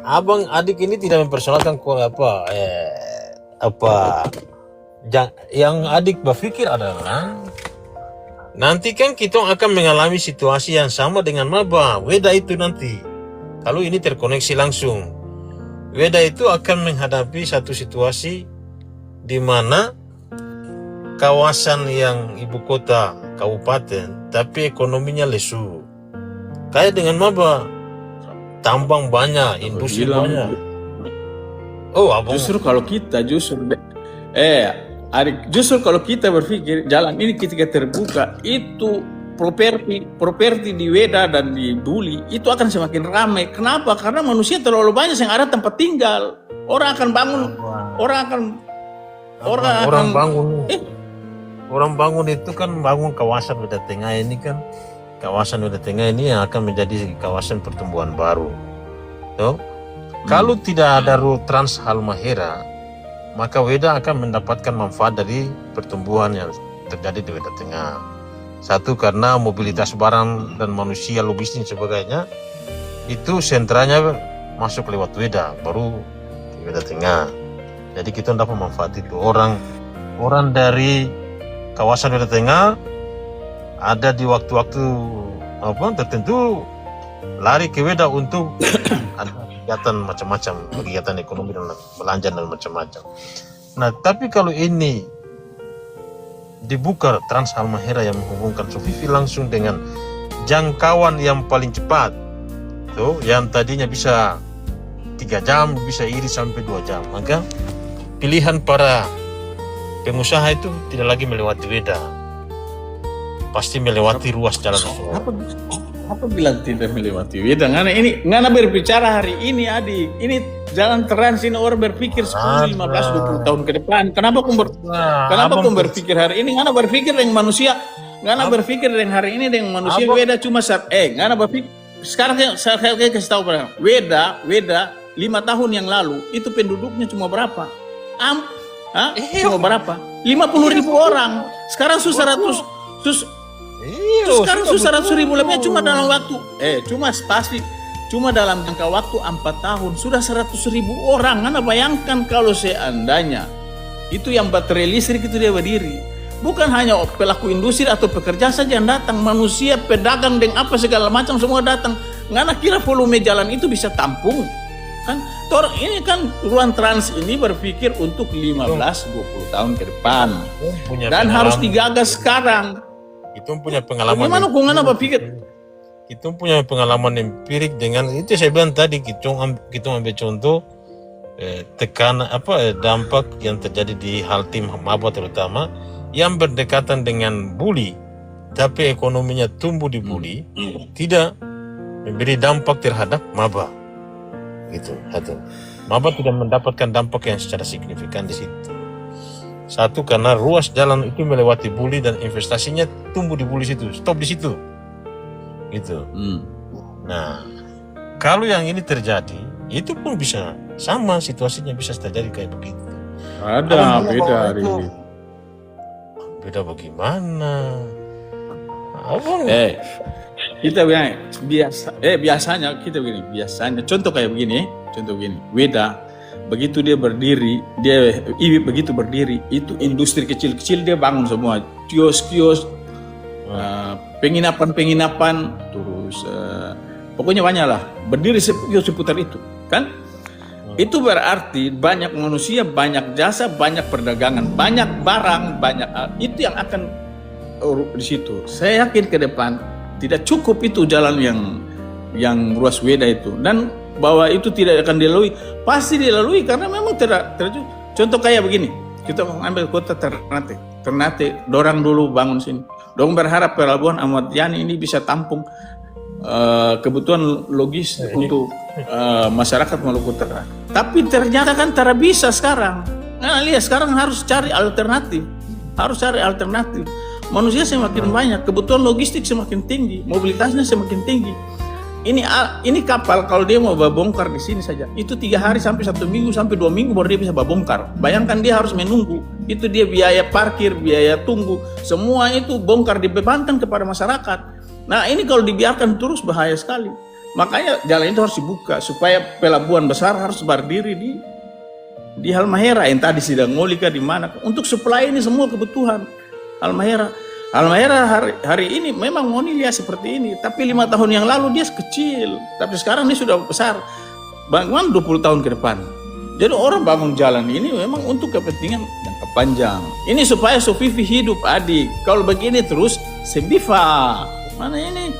abang adik ini tidak mempersoalkan yang adik berpikir adalah nanti kan kita akan mengalami situasi yang sama dengan maba Weda itu nanti. Kalau ini terkoneksi langsung, Weda itu akan menghadapi satu situasi di mana kawasan yang ibu kota kabupaten tapi ekonominya lesu. Kayak dengan maba, tambang banyak, industri banyak. Oh, abang. Justru kalau kita kalau kita berpikir jalan ini ketika terbuka itu properti di Weda dan di Duli itu akan semakin ramai. Kenapa? Karena manusia terlalu banyak yang ada tempat tinggal. Orang akan bangun, orang bangun itu kan bangun kawasan Weda Tengah ini kan. Kawasan Weda Tengah ini yang akan menjadi kawasan pertumbuhan baru. Tuh. Kalau tidak ada rute Trans Halmahera, maka Weda akan mendapatkan manfaat dari pertumbuhan yang terjadi di Weda Tengah. Satu, karena mobilitas barang dan manusia, logistik dan sebagainya, itu sentranya masuk lewat Weda, baru di Weda Tengah. Jadi kita dapat manfaat itu. Orang dari kawasan Weda Tengah ada di waktu-waktu tertentu lari ke Weda untuk ada kegiatan macam-macam, kegiatan ekonomi dan belanja dan macam-macam. Nah, tapi kalau ini dibuka Trans Halmahera yang menghubungkan Sofifi langsung dengan jangkauan yang paling cepat, tuh, yang tadinya bisa 3 jam, bisa iri sampai 2 jam, maka pilihan para pengusaha itu tidak lagi melewati Weda, pasti melewati ruas jalan itu. Apa bilang tidak melewati Weda? Ngana berbicara hari ini, adik. Ini jalan Trans ini orang berpikir 10, 15, 20 tahun ke depan. Kenapa kau berpikir hari ini? Ngana berpikir dengan manusia. Ngana berpikir dengan hari ini dengan manusia. Weda cuma ngana berpikir. Sekarang saya kasih tahu pada Weda 5 tahun yang lalu itu penduduknya cuma berapa? Cuma berapa? 50.000 orang. Sekarang susah 100. Sekarang susah 100.000 lebih cuma dalam waktu cuma dalam jangka waktu 4 tahun sudah 100.000 orang. Anda bayangkan kalau seandainya itu yang baterai listrik itu dia berdiri, bukan hanya pelaku industri atau pekerja saja yang datang, manusia, pedagang dan apa segala macam semua datang. Ngana kira volume jalan itu bisa tampung kan? Ini kan ruang Trans ini berpikir untuk 15-20 tahun ke depan dan harus digagas sekarang. Itu punya pengalaman. Gimana kau ngana berpikir? Kita punya pengalaman empirik dengan itu. Saya bilang tadi kita ambil contoh dampak yang terjadi di Haltim Maba terutama yang berdekatan dengan Buli, tapi ekonominya tumbuh di Buli, tidak memberi dampak terhadap Maba. Gitu, satu. Maba tidak mendapatkan dampak yang secara signifikan di situ. Satu, karena ruas jalan itu melewati Buli dan investasinya tumbuh di Buli situ, stop di situ, gitu. Nah, kalau yang ini terjadi, itu pun bisa sama situasinya, bisa terjadi kayak begitu. Ada beda hari. Beda bagaimana? Kita biasanya kita begini, contoh begini, Weda. Begitu dia berdiri, begitu berdiri, itu industri kecil-kecil dia bangun semua, kios-kios, penginapan, terus pokoknya banyak lah, berdiri seputar itu, kan? Itu berarti banyak manusia, banyak jasa, banyak perdagangan, banyak barang, itu yang akan di situ. Saya yakin ke depan tidak cukup itu jalan yang ruas Weda itu, dan bahwa itu tidak akan dilalui, pasti dilalui karena memang tidak. Contoh kayak begini, kita mengambil kota Ternate, dorang dulu bangun sini, dong berharap pelabuhan Ahmad Yani ini bisa tampung kebutuhan logis untuk masyarakat Maluku Utara. Tapi ternyata kan tidak bisa sekarang. Nah, lihat sekarang harus cari alternatif, Manusia semakin banyak, kebutuhan logistik semakin tinggi, mobilitasnya semakin tinggi. Ini kapal kalau dia mau bongkar di sini saja itu 3 hari sampai 1 minggu sampai 2 minggu baru dia bisa bongkar. Bayangkan dia harus menunggu, itu dia biaya parkir, biaya tunggu, semua itu bongkar dibebankan kepada masyarakat. Nah, ini kalau dibiarkan terus bahaya sekali. Makanya jalan itu harus dibuka supaya pelabuhan besar harus berdiri di Halmahera, yang tadi sedang ngolika di mana untuk supply ini semua kebutuhan Halmahera. Halmahera hari ini memang ngoni lihat seperti ini, tapi 5 tahun yang lalu dia kecil, tapi sekarang dia sudah besar. Bagaimana 20 tahun ke depan? Jadi orang bangun jalan ini memang untuk kepentingan jangka panjang. Ini supaya Sofifi hidup, adik. Kalau begini terus, Sembiva mana ini?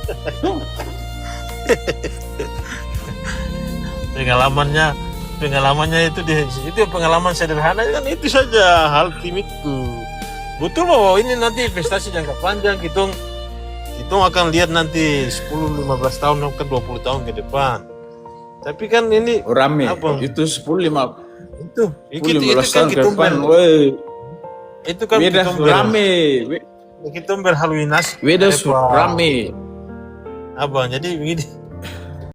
pengalamannya itu pengalaman sederhana kan, itu saja hal tim itu. Betul bahwa ini nanti investasi jangka panjang, kita akan lihat nanti 10-15 tahun ke 20 tahun ke depan. Tapi kan ini rame apa? Itu 10-15 tahun ke depan, woi. Itu kan beda rame. Kita berhaluinas. Beda rame. Abang, jadi begini.